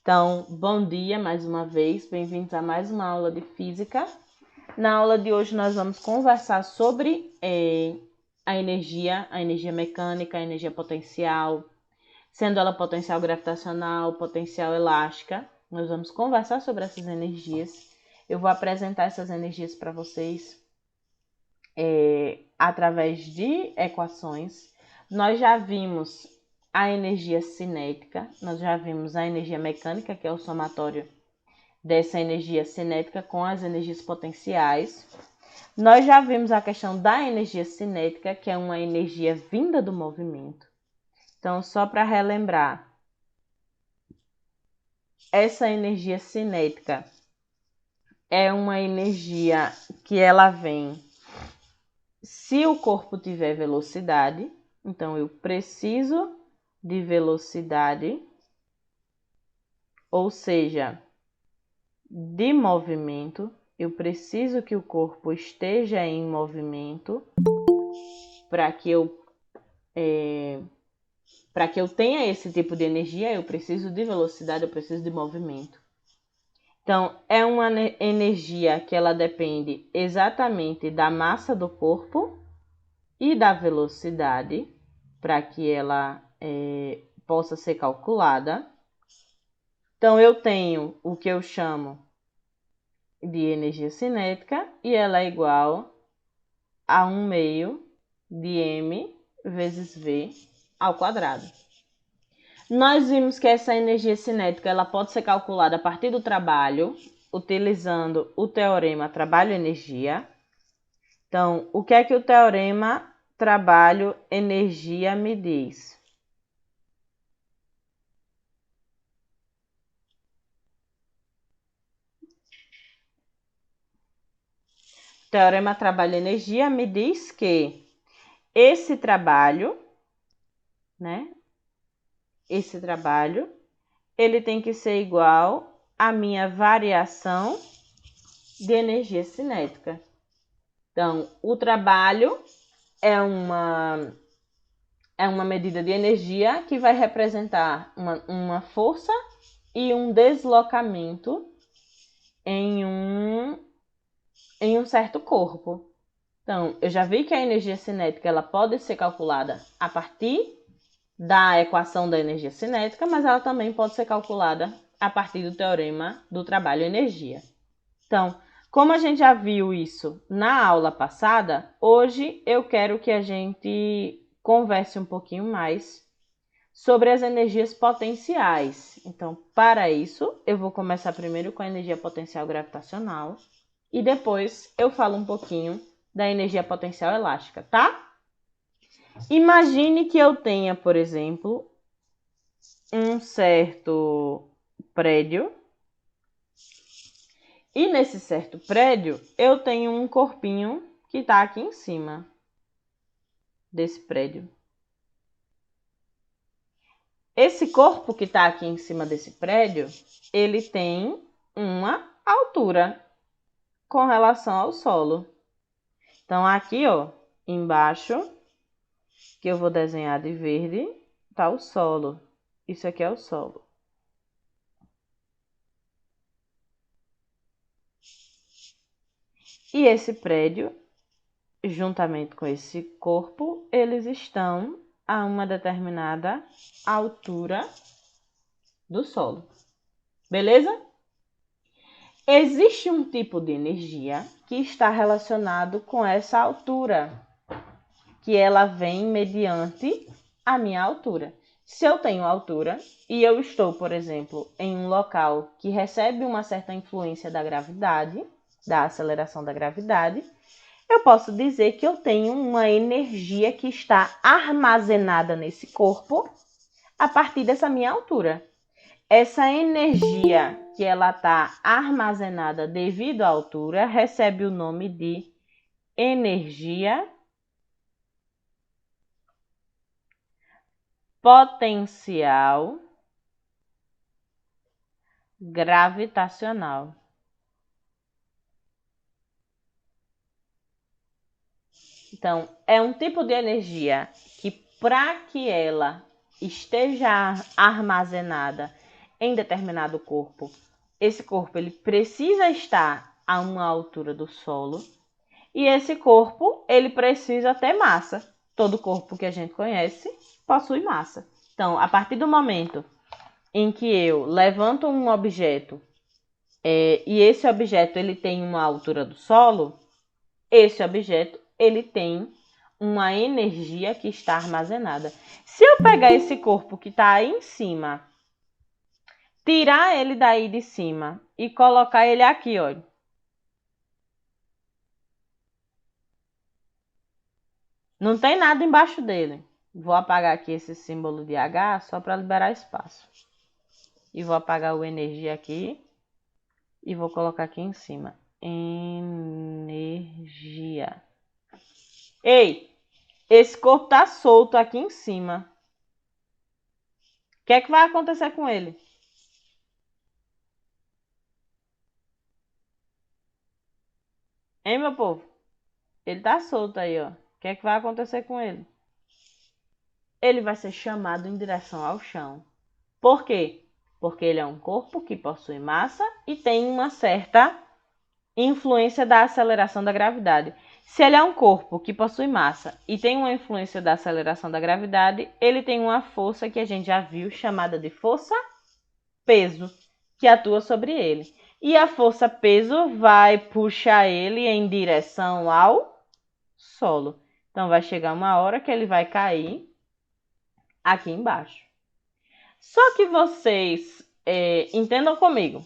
Então, bom dia mais uma vez, bem-vindos a mais uma aula de física. Na aula de hoje nós vamos conversar sobre a energia mecânica, a energia potencial, sendo ela potencial gravitacional, potencial elástica. Nós vamos conversar sobre essas energias. Eu vou apresentar essas energias para vocês através de equações. Nós já vimos a energia cinética, nós já vimos a energia mecânica, que é o somatório dessa energia cinética com as energias potenciais. Nós já vimos a questão da energia cinética, que é uma energia vinda do movimento. Então, só para relembrar, essa energia cinética é uma energia que ela vem se o corpo tiver velocidade. Então, eu preciso de velocidade, ou seja, de movimento. Eu preciso que o corpo esteja em movimento para que eu tenha esse tipo de energia. Eu preciso de velocidade, eu preciso de movimento. Então, é uma energia que ela depende exatamente da massa do corpo e da velocidade para que ela possa ser calculada. Então, eu tenho o que eu chamo de energia cinética e ela é igual a 1/2 de m vezes v ao quadrado. Nós vimos que essa energia cinética ela pode ser calculada a partir do trabalho, utilizando o teorema trabalho-energia. Então, o que é que o teorema trabalho-energia me diz? O teorema trabalho-energia me diz que esse trabalho, ele tem que ser igual à minha variação de energia cinética. Então, o trabalho é uma medida de energia que vai representar uma força e um deslocamento em um certo corpo. Então, eu já vi que a energia cinética ela pode ser calculada a partir da equação da energia cinética, mas ela também pode ser calculada a partir do teorema do trabalho-energia. Então, como a gente já viu isso na aula passada, hoje eu quero que a gente converse um pouquinho mais sobre as energias potenciais. Então, para isso, eu vou começar primeiro com a energia potencial gravitacional e depois eu falo um pouquinho da energia potencial elástica, tá? Imagine que eu tenha, por exemplo, um certo prédio. E nesse certo prédio, eu tenho um corpinho que está aqui em cima desse prédio. Esse corpo que está aqui em cima desse prédio, ele tem uma altura com relação ao solo. Então, aqui, ó, embaixo, que eu vou desenhar de verde, tá o solo. Isso aqui é o solo. E esse prédio, juntamente com esse corpo, eles estão a uma determinada altura do solo. Beleza? Existe um tipo de energia que está relacionado com essa altura, que ela vem mediante a minha altura. Se eu tenho altura e eu estou, por exemplo, em um local que recebe uma certa influência da gravidade, da aceleração da gravidade, eu posso dizer que eu tenho uma energia que está armazenada nesse corpo a partir dessa minha altura. Essa energia que ela está armazenada devido à altura recebe o nome de energia potencial gravitacional. Então, é um tipo de energia que, para que ela esteja armazenada em determinado corpo, esse corpo ele precisa estar a uma altura do solo e esse corpo ele precisa ter massa. Todo corpo que a gente conhece possui massa. Então, a partir do momento em que eu levanto um objeto e esse objeto ele tem uma altura do solo, esse objeto ele tem uma energia que está armazenada. Se eu pegar esse corpo que está aí em cima, tirar ele daí de cima e colocar ele aqui, olha. Não tem nada embaixo dele. Vou apagar aqui esse símbolo de H só para liberar espaço. E vou apagar o energia aqui e vou colocar aqui em cima. Energia. Ei, esse corpo tá solto aqui em cima. O que é que vai acontecer com ele? Hein, meu povo? Ele tá solto aí, ó. O que é que vai acontecer com ele? Ele vai ser chamado em direção ao chão. Por quê? Porque ele é um corpo que possui massa e tem uma certa influência da aceleração da gravidade. Se ele é um corpo que possui massa e tem uma influência da aceleração da gravidade, ele tem uma força que a gente já viu chamada de força-peso, que atua sobre ele. E a força-peso vai puxar ele em direção ao solo. Então, vai chegar uma hora que ele vai cair aqui embaixo. Só que vocês entendam comigo.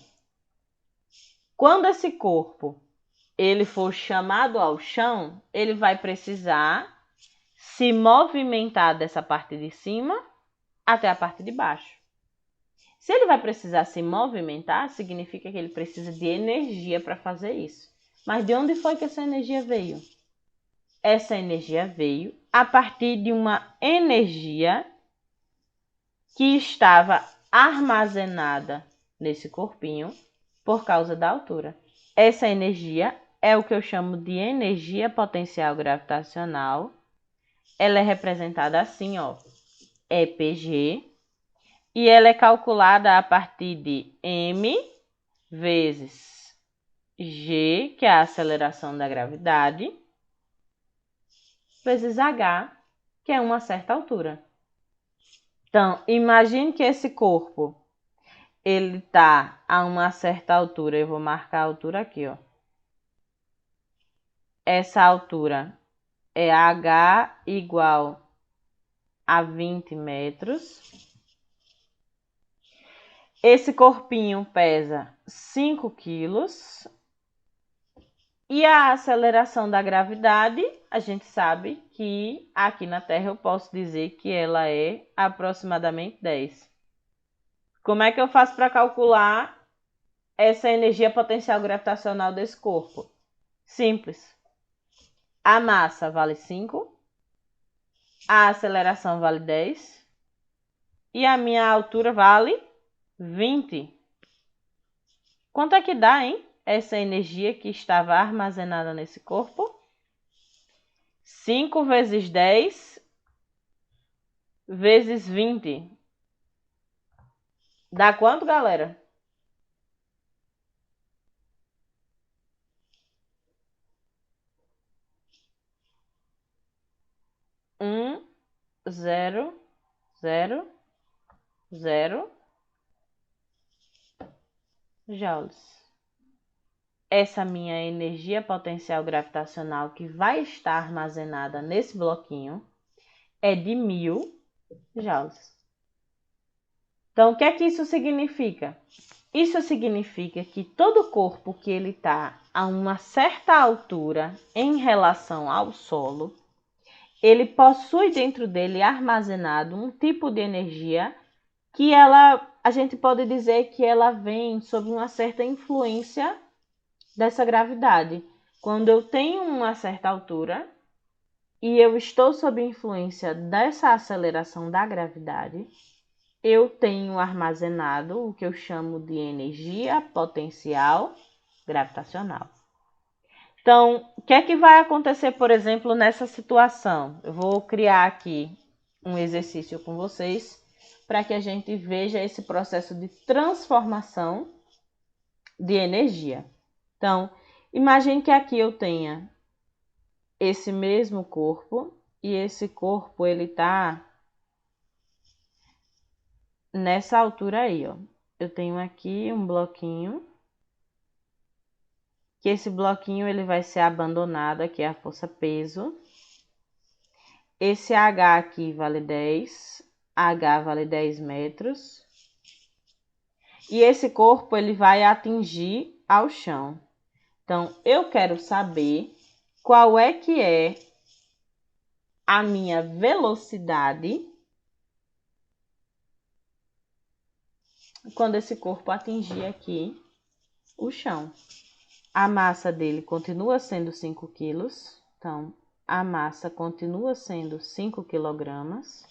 Quando esse corpo ele for chamado ao chão, ele vai precisar se movimentar dessa parte de cima até a parte de baixo. Se ele vai precisar se movimentar, significa que ele precisa de energia para fazer isso. Mas de onde foi que essa energia veio? Essa energia veio a partir de uma energia que estava armazenada nesse corpinho por causa da altura. Essa energia é o que eu chamo de energia potencial gravitacional. Ela é representada assim, ó, EPG, e ela é calculada a partir de m vezes g, que é a aceleração da gravidade, vezes h, que é uma certa altura. Então, imagine que esse corpo ele está a uma certa altura. Eu vou marcar a altura aqui, ó. Essa altura é h igual a 20 metros. Esse corpinho pesa 5 quilos. E a aceleração da gravidade, a gente sabe que aqui na Terra eu posso dizer que ela é aproximadamente 10. Como é que eu faço para calcular essa energia potencial gravitacional desse corpo? Simples. A massa vale 5, a aceleração vale 10 e a minha altura vale 20. Quanto é que dá, hein? Essa energia que estava armazenada nesse corpo? 5 vezes 10 vezes 20. Dá quanto, galera? 1,000 joules. Essa minha energia potencial gravitacional que vai estar armazenada nesse bloquinho é de 1000 joules. Então, o que é que isso significa? Isso significa que todo corpo que ele está a uma certa altura em relação ao solo, ele possui dentro dele armazenado um tipo de energia que a gente pode dizer que ela vem sob uma certa influência dessa gravidade. Quando eu tenho uma certa altura e eu estou sob influência dessa aceleração da gravidade, eu tenho armazenado o que eu chamo de energia potencial gravitacional. Então, o que é que vai acontecer, por exemplo, nessa situação? Eu vou criar aqui um exercício com vocês para que a gente veja esse processo de transformação de energia. Então, imagine que aqui eu tenha esse mesmo corpo e esse corpo ele tá nessa altura aí, ó. Eu tenho aqui um bloquinho, que esse bloquinho ele vai ser abandonado, aqui é a força peso. Esse H aqui vale 10, H vale 10 metros. E esse corpo ele vai atingir ao chão. Então, eu quero saber qual é que é a minha velocidade quando esse corpo atingir aqui o chão. A massa dele continua sendo 5 quilos. Então, a massa continua sendo 5 quilogramas.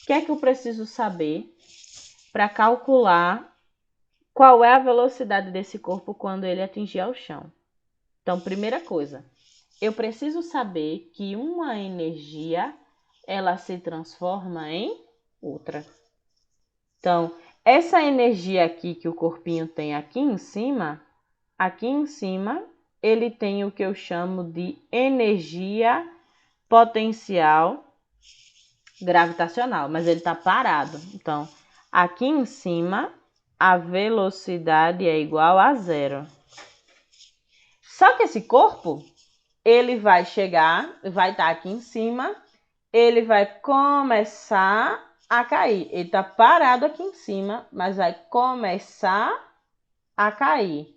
O que é que eu preciso saber para calcular qual é a velocidade desse corpo quando ele atingir ao chão? Então, primeira coisa, eu preciso saber que uma energia, ela se transforma em outra. Então, essa energia aqui que o corpinho tem aqui em cima, ele tem o que eu chamo de energia potencial gravitacional, mas ele está parado. Então, aqui em cima, a velocidade é igual a 0. Só que esse corpo, ele vai chegar, vai estar aqui em cima, ele vai começar a cair. Ele está parado aqui em cima, mas vai começar a cair.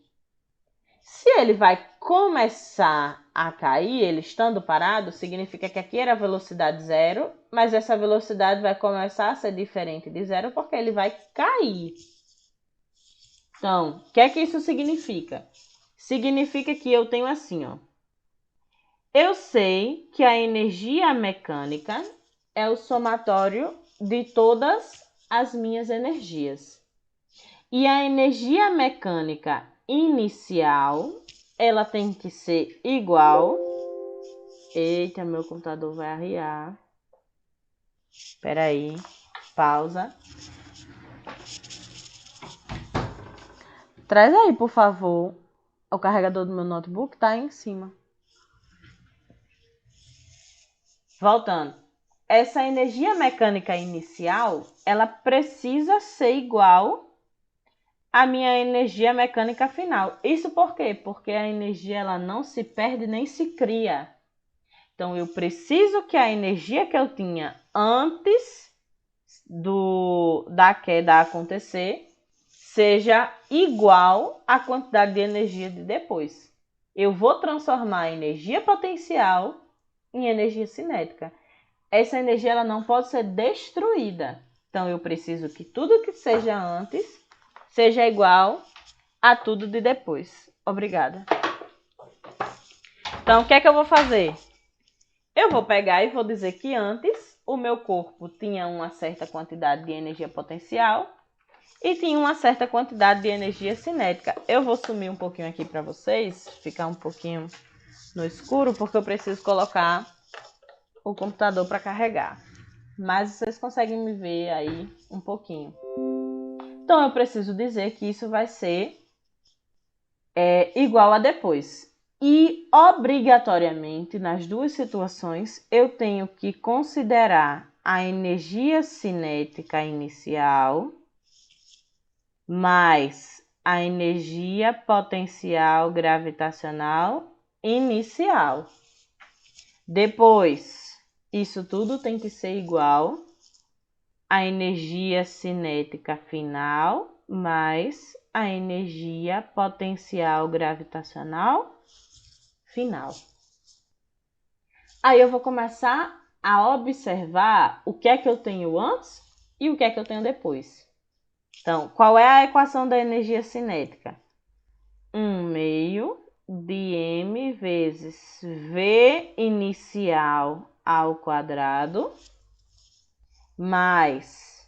Se ele vai começar a cair, ele estando parado, significa que aqui era a velocidade 0, mas essa velocidade vai começar a ser diferente de 0 porque ele vai cair. Então, o que é que isso significa? Significa que eu tenho assim, ó. Eu sei que a energia mecânica é o somatório de todas as minhas energias. E a energia mecânica inicial, ela tem que ser igual. Eita, meu computador vai arriar. Espera aí, pausa. Traz aí, por favor, o carregador do meu notebook, tá aí em cima. Voltando. Essa energia mecânica inicial, ela precisa ser igual à minha energia mecânica final. Isso por quê? Porque a energia ela não se perde nem se cria. Então, eu preciso que a energia que eu tinha antes da queda acontecer seja igual à quantidade de energia de depois. Eu vou transformar a energia potencial em energia cinética. Essa energia ela não pode ser destruída. Então, eu preciso que tudo que seja antes seja igual a tudo de depois. Obrigada. Então, o que é que eu vou fazer? Eu vou pegar e vou dizer que antes o meu corpo tinha uma certa quantidade de energia potencial e tinha uma certa quantidade de energia cinética. Eu vou sumir um pouquinho aqui para vocês, ficar um pouquinho no escuro, porque eu preciso colocar o computador para carregar. Mas vocês conseguem me ver aí um pouquinho. Então, eu preciso dizer que isso vai ser igual a depois. E, obrigatoriamente, nas duas situações, eu tenho que considerar a energia cinética inicial mais a energia potencial gravitacional inicial. Depois, isso tudo tem que ser igual à energia cinética final mais a energia potencial gravitacional final. Aí eu vou começar a observar o que é que eu tenho antes e o que é que eu tenho depois. Então, qual é a equação da energia cinética? 1/2 de m vezes v inicial ao quadrado mais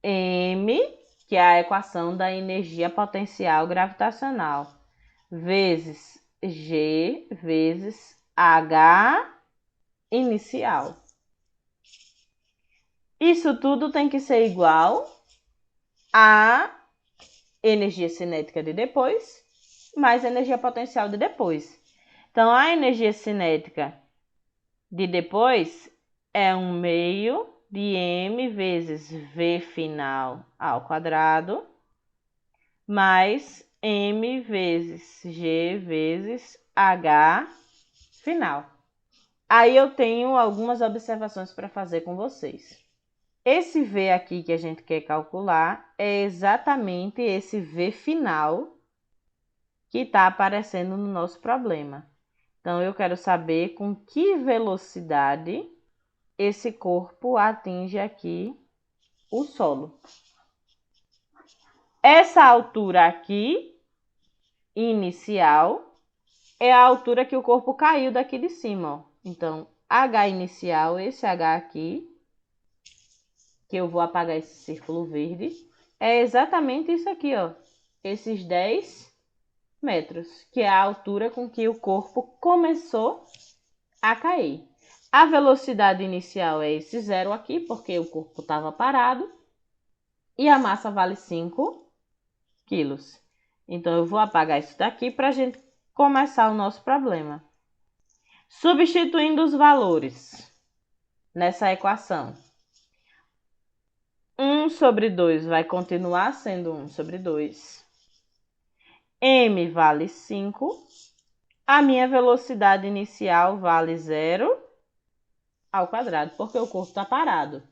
m, que é a equação da energia potencial gravitacional, vezes g vezes h inicial. Isso tudo tem que ser igual à energia cinética de depois, mais energia potencial de depois. Então, a energia cinética de depois é 1/2 de m vezes v final ao quadrado, mais m vezes g vezes h final. Aí eu tenho algumas observações para fazer com vocês. Esse v aqui que a gente quer calcular é exatamente esse v final que está aparecendo no nosso problema. Então, eu quero saber com que velocidade esse corpo atinge aqui o solo. Essa altura aqui, inicial, é a altura que o corpo caiu daqui de cima, ó. Então, H inicial, esse H aqui, que eu vou apagar esse círculo verde, é exatamente isso aqui, ó. Esses 10 metros, que é a altura com que o corpo começou a cair. A velocidade inicial é esse 0 aqui, porque o corpo estava parado. E a massa vale 5 quilos. Então, eu vou apagar isso daqui para a gente começar o nosso problema. Substituindo os valores nessa equação. 1/2 vai continuar sendo 1/2. M vale 5. A minha velocidade inicial vale 0 ao quadrado, porque o corpo está parado.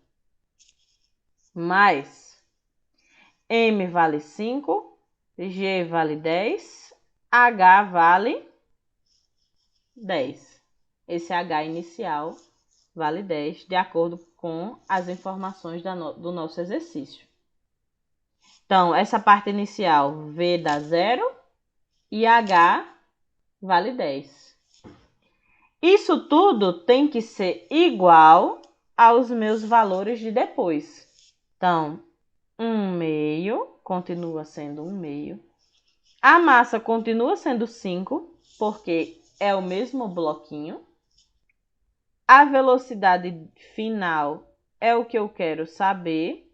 Mais M vale 5, G vale 10, H vale 10. Esse H inicial vale 10, de acordo com as informações do nosso exercício. Então, essa parte inicial, V dá 0 e H vale 10. Isso tudo tem que ser igual aos meus valores de depois. Então, 1/2 continua sendo 1/2. A massa continua sendo 5, porque é o mesmo bloquinho. A velocidade final é o que eu quero saber,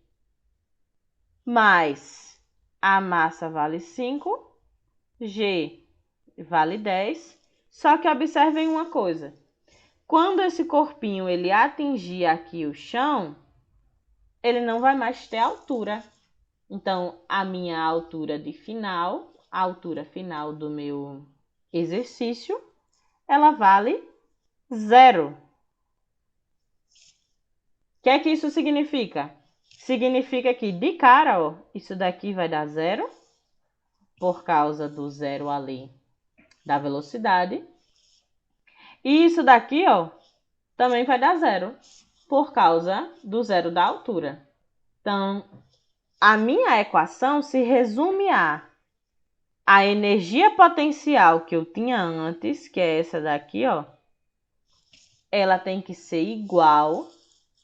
mais a massa vale 5, G vale 10. Só que observem uma coisa. Quando esse corpinho ele atingir aqui o chão, ele não vai mais ter altura. Então, a minha altura de final, a altura final do meu exercício, ela vale 0. O que é que isso significa? Significa que de cara, ó, isso daqui vai dar 0, por causa do 0 ali da velocidade. E isso daqui, ó, também vai dar 0, por causa do 0 da altura. Então, a minha equação se resume a energia potencial que eu tinha antes, que é essa daqui, ó, ela tem que ser igual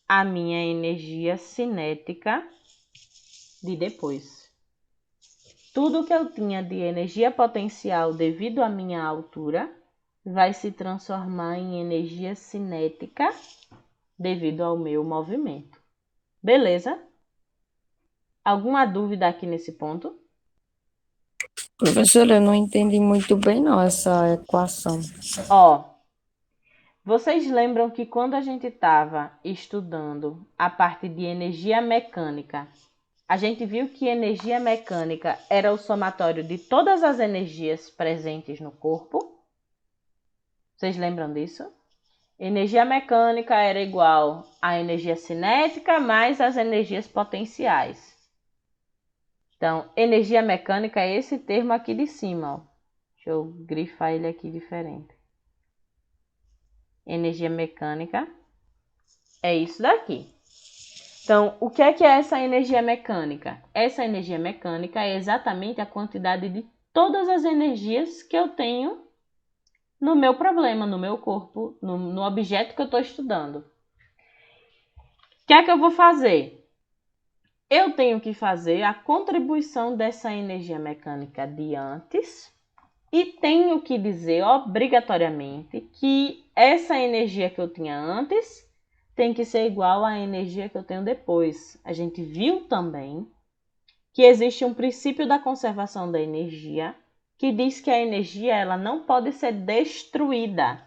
à minha energia cinética de depois. Tudo que eu tinha de energia potencial devido à minha altura vai se transformar em energia cinética devido ao meu movimento. Beleza? Alguma dúvida aqui nesse ponto? Professora, eu não entendi muito bem não essa equação. Ó, vocês lembram que quando a gente estava estudando a parte de energia mecânica, a gente viu que energia mecânica era o somatório de todas as energias presentes no corpo? Vocês lembram disso? Energia mecânica era igual à energia cinética mais as energias potenciais. Então, energia mecânica é esse termo aqui de cima, ó. Deixa eu grifar ele aqui diferente. Energia mecânica é isso daqui. Então, o que é essa energia mecânica? Essa energia mecânica é exatamente a quantidade de todas as energias que eu tenho no meu problema, no meu corpo, no objeto que eu estou estudando. O que é que eu vou fazer? Eu tenho que fazer a contribuição dessa energia mecânica de antes e tenho que dizer obrigatoriamente que essa energia que eu tinha antes tem que ser igual à energia que eu tenho depois. A gente viu também que existe um princípio da conservação da energia que diz que a energia ela não pode ser destruída.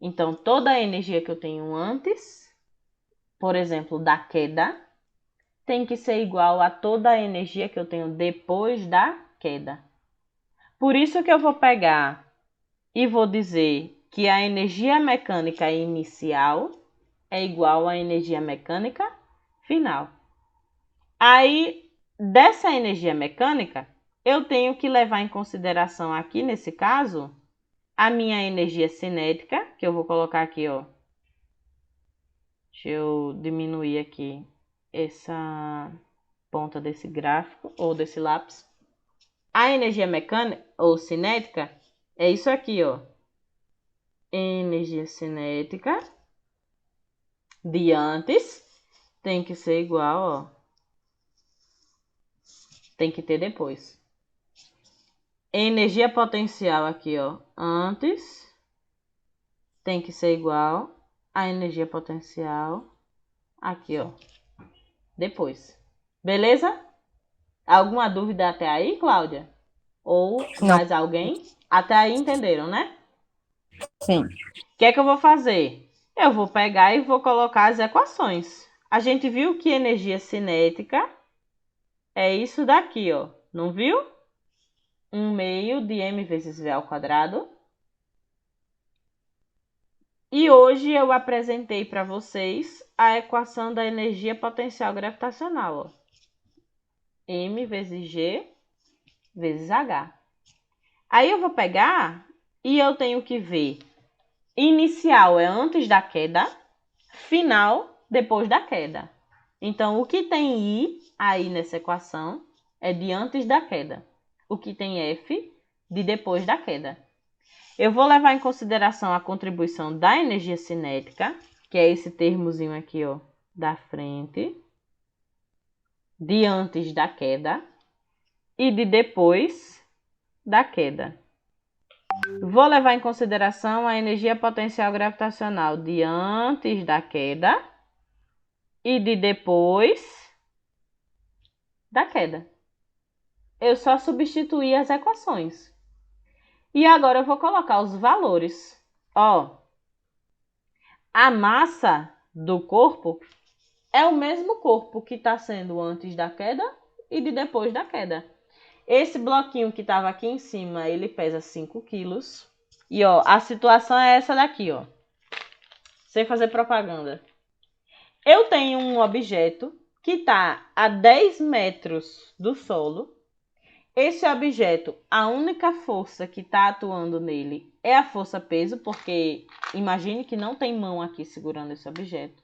Então, toda a energia que eu tenho antes, por exemplo, da queda, tem que ser igual a toda a energia que eu tenho depois da queda. Por isso que eu vou pegar e vou dizer que a energia mecânica inicial é igual à energia mecânica final. Aí, dessa energia mecânica, eu tenho que levar em consideração aqui, nesse caso, a minha energia cinética, que eu vou colocar aqui, ó. Deixa eu diminuir aqui essa ponta desse gráfico ou desse lápis. A energia mecânica ou cinética é isso aqui, ó. Energia cinética de antes tem que ser igual, ó. Tem que ter depois. Energia potencial aqui, ó. Antes tem que ser igual a energia potencial aqui, ó. Depois. Beleza? Alguma dúvida até aí, Cláudia? Ou Não. mais alguém? Até aí entenderam, né? Sim. O que é que eu vou fazer? Eu vou pegar e vou colocar as equações. A gente viu que energia cinética é isso daqui, ó. Não viu? 1/2 de m vezes v ao quadrado. E hoje eu apresentei para vocês a equação da energia potencial gravitacional, ó. M vezes G vezes H. Aí eu vou pegar e eu tenho que ver. Inicial é antes da queda, final depois da queda. Então, o que tem I aí nessa equação é de antes da queda. O que tem F de depois da queda. Eu vou levar em consideração a contribuição da energia cinética, que é esse termozinho aqui, ó, da frente, de antes da queda e de depois da queda. Vou levar em consideração a energia potencial gravitacional de antes da queda e de depois da queda. Eu só substituí as equações. E agora eu vou colocar os valores. Ó, a massa do corpo é o mesmo corpo que está sendo antes da queda e de depois da queda. Esse bloquinho que estava aqui em cima, ele pesa 5 quilos. E, ó, a situação é essa daqui, ó. Sem fazer propaganda. Eu tenho um objeto que está a 10 metros do solo. Esse objeto, a única força que está atuando nele é a força peso, porque imagine que não tem mão aqui segurando esse objeto.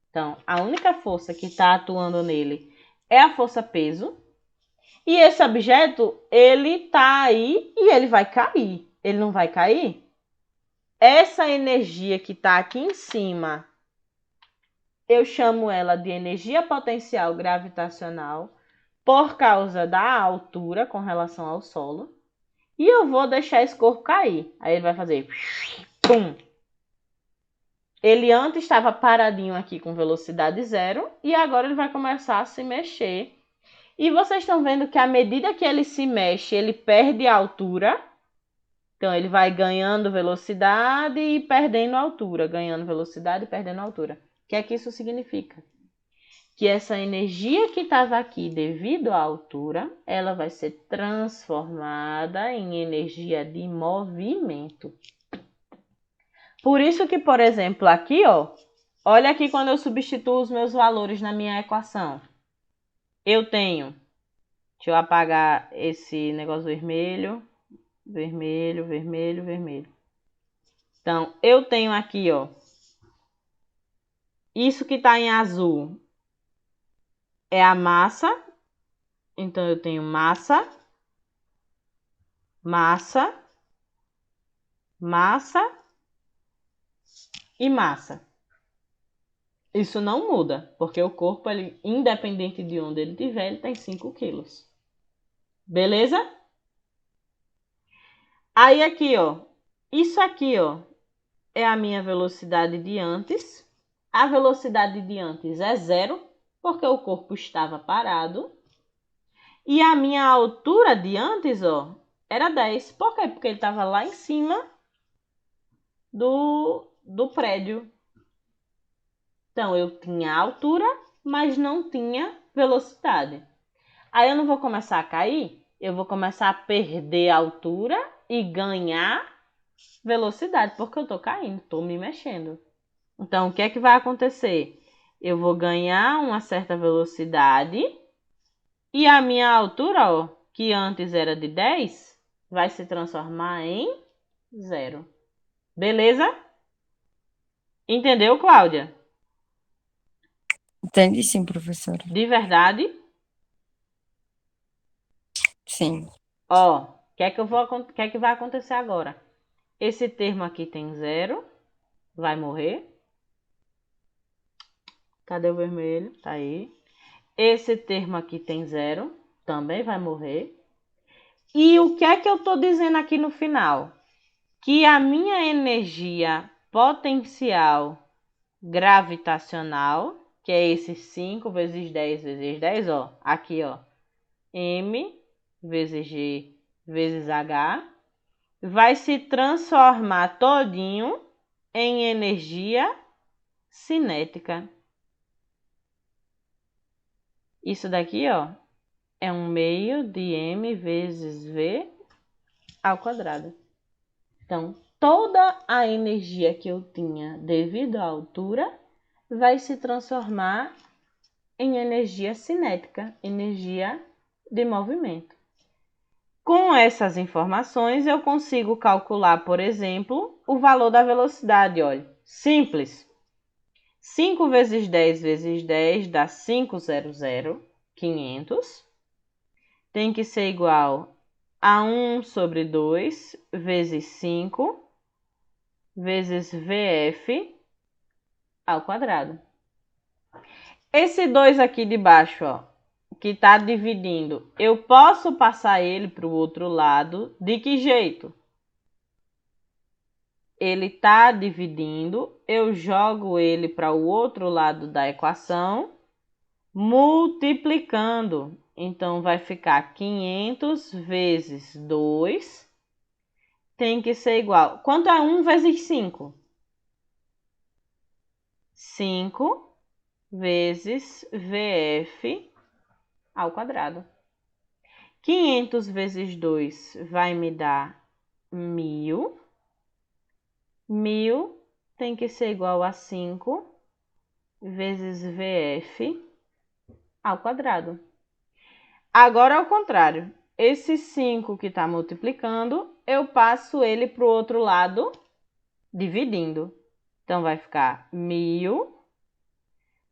Então, a única força que está atuando nele é a força peso. E esse objeto, ele tá aí e ele vai cair. Ele não vai cair? Essa energia que está aqui em cima, eu chamo ela de energia potencial gravitacional por causa da altura com relação ao solo. E eu vou deixar esse corpo cair. Aí ele vai fazer... Pum! Ele antes estava paradinho aqui com velocidade zero e agora ele vai começar a se mexer. E vocês estão vendo que à medida que ele se mexe, ele perde a altura. Então, ele vai ganhando velocidade e perdendo altura. Ganhando velocidade e perdendo altura. O que é que isso significa? Que essa energia que estava aqui devido à altura, ela vai ser transformada em energia de movimento. Por isso que, por exemplo, aqui, ó, olha aqui quando eu substituo os meus valores na minha equação. Eu tenho, deixa eu apagar esse negócio vermelho, vermelho, vermelho, vermelho. Então, eu tenho aqui, ó, isso que está em azul é a massa. Então, eu tenho massa, massa, massa e massa. Isso não muda, porque o corpo, ele, independente de onde ele estiver, ele tem 5 quilos. Beleza? Aí aqui, ó, isso aqui, ó, é a minha velocidade de antes. A velocidade de antes é 0, porque o corpo estava parado. E a minha altura de antes, ó, era 10. Por quê? Porque ele estava lá em cima do prédio. Então, eu tinha altura, mas não tinha velocidade. Aí eu não vou começar a cair, eu vou começar a perder altura e ganhar velocidade, porque eu tô caindo, tô me mexendo. Então, o que é que vai acontecer? Eu vou ganhar uma certa velocidade e a minha altura, ó, que antes era de 10, vai se transformar em 0. Beleza? Entendeu, Cláudia? Entendi sim, professora. De verdade? Sim. Ó, o que é que vai acontecer agora? Esse termo aqui tem 0, vai morrer. Cadê o vermelho? Tá aí. Esse termo aqui tem 0, também vai morrer. E o que é que eu estou dizendo aqui no final? Que a minha energia potencial gravitacional, que é esse 5 vezes 10 vezes 10, ó, aqui, ó, M vezes G vezes H, vai se transformar todinho em energia cinética. Isso daqui, ó, é 1/2 de M vezes V ao quadrado. Então, toda a energia que eu tinha devido à altura vai se transformar em energia cinética, energia de movimento. Com essas informações, eu consigo calcular, por exemplo, o valor da velocidade. Olha, simples. 5 vezes 10 vezes 10 dá 500, 500. Tem que ser igual a 1 sobre 2 vezes 5 vezes VF ao quadrado. Esse 2 aqui de baixo, ó, que está dividindo, eu posso passar ele para o outro lado. De que jeito? Ele está dividindo, eu jogo ele para o outro lado da equação, multiplicando. Então, vai ficar 500 vezes 2, tem que ser igual. Quanto é 1 vezes 5? 5 vezes VF ao quadrado. 500 vezes 2 vai me dar 1000. 1000 tem que ser igual a 5 vezes VF ao quadrado. Agora, ao contrário. Esse 5 que está multiplicando, eu passo ele para o outro lado, dividindo. Então, vai ficar 1000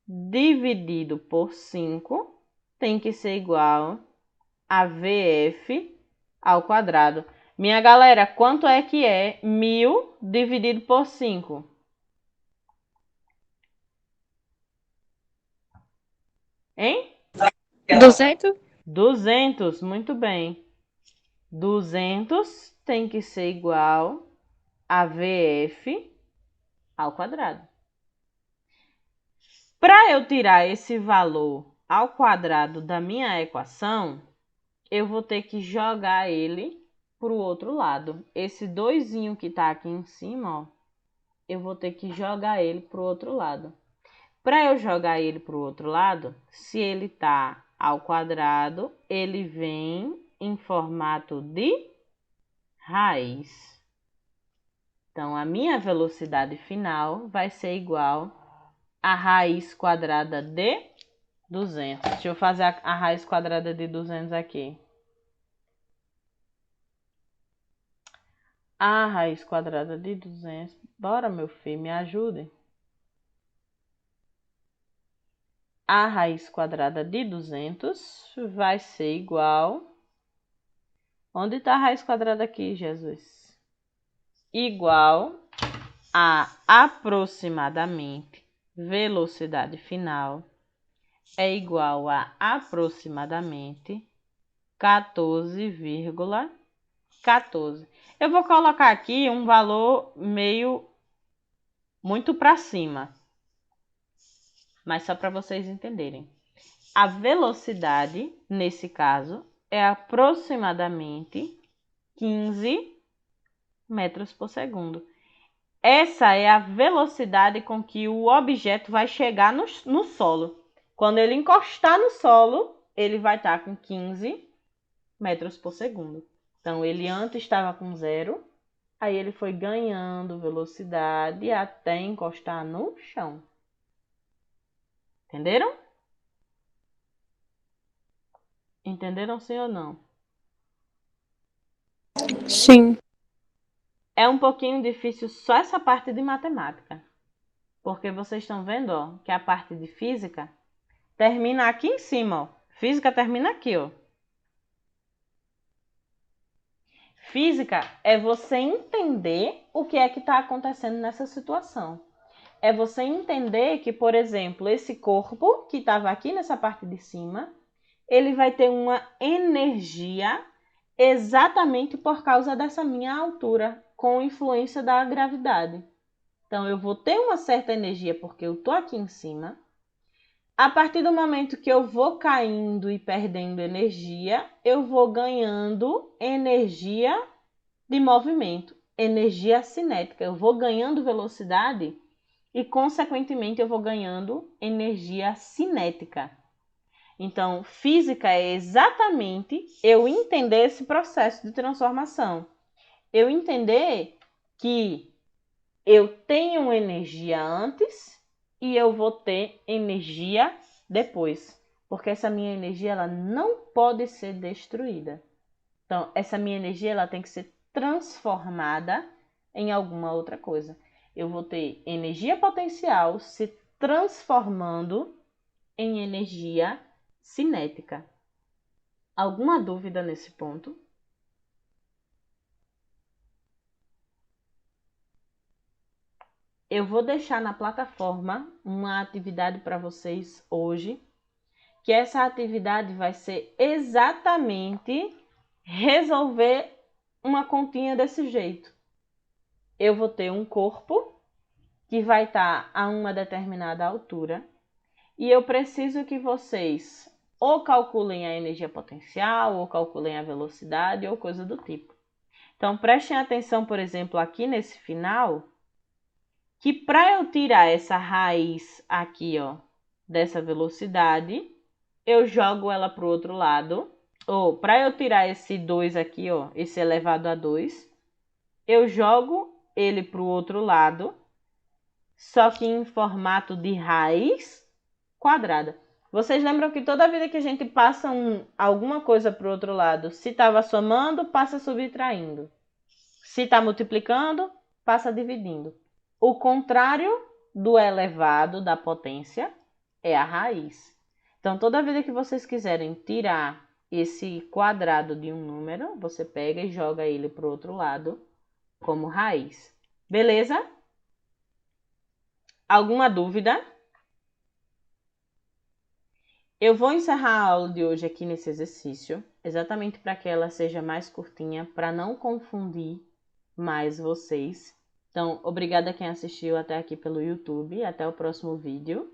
dividido por 5 tem que ser igual a VF ao quadrado. Minha galera, quanto é que é 1000 dividido por 5? Hein? 200? 200, muito bem. 200 tem que ser igual a VF ao quadrado. Para eu tirar esse valor ao quadrado da minha equação, eu vou ter que jogar ele para o outro lado. Esse 2 que está aqui em cima, ó, eu vou ter que jogar ele para o outro lado. Para eu jogar ele para o outro lado, se ele está ao quadrado, ele vem em formato de raiz. Então, a minha velocidade final vai ser igual a raiz quadrada de 200. Deixa eu fazer a raiz quadrada de 200 aqui. A raiz quadrada de 200. Bora, meu filho, me ajude. A raiz quadrada de 200 vai ser igual... Onde está a raiz quadrada aqui, Jesus? Igual a aproximadamente velocidade final é igual a aproximadamente 14,14. Eu vou colocar aqui um valor muito para cima. mas só para vocês entenderem. A velocidade, nesse caso, é aproximadamente 15 metros por segundo. Essa é a velocidade com que o objeto vai chegar no solo. Quando ele encostar no solo, ele vai estar com 15 metros por segundo. Então, ele antes estava com 0, aí ele foi ganhando velocidade até encostar no chão. Entenderam? Entenderam sim ou não? Sim. É um pouquinho difícil só essa parte de matemática. Porque vocês estão vendo, ó, que a parte de física termina aqui em cima, ó. Física termina aqui, ó. Física é você entender o que é que está acontecendo nessa situação. É você entender que, por exemplo, esse corpo que estava aqui nessa parte de cima, ele vai ter uma energia exatamente por causa dessa minha altura, com influência da gravidade. Então, eu vou ter uma certa energia porque eu estou aqui em cima. A partir do momento que eu vou caindo e perdendo energia, eu vou ganhando energia de movimento, energia cinética. Eu vou ganhando velocidade e, consequentemente, eu vou ganhando energia cinética. Então, física é exatamente eu entender esse processo de transformação. Eu entender que eu tenho energia antes e eu vou ter energia depois. Porque essa minha energia ela não pode ser destruída. Então, essa minha energia ela tem que ser transformada em alguma outra coisa. Eu vou ter energia potencial se transformando em energia cinética. Alguma dúvida nesse ponto? Eu vou deixar na plataforma uma atividade para vocês hoje, que essa atividade vai ser exatamente resolver uma continha desse jeito. Eu vou ter um corpo que vai estar a uma determinada altura e eu preciso que vocês ou calculem a energia potencial, ou calculem a velocidade, ou coisa do tipo. Então, prestem atenção, por exemplo, aqui nesse final, que para eu tirar essa raiz aqui, ó, dessa velocidade, eu jogo ela para o outro lado. Ou para eu tirar esse 2 aqui, ó, esse elevado a 2, eu jogo ele para o outro lado, só que em formato de raiz quadrada. Vocês lembram que toda vida que a gente passa alguma coisa para o outro lado, se estava somando, passa subtraindo. Se está multiplicando, passa dividindo. O contrário do elevado, da potência, é a raiz. Então, toda vida que vocês quiserem tirar esse quadrado de um número, você pega e joga ele para o outro lado como raiz. Beleza? Alguma dúvida? Eu vou encerrar a aula de hoje aqui nesse exercício, exatamente para que ela seja mais curtinha, para não confundir mais vocês. Então, obrigada a quem assistiu até aqui pelo YouTube. Até o próximo vídeo.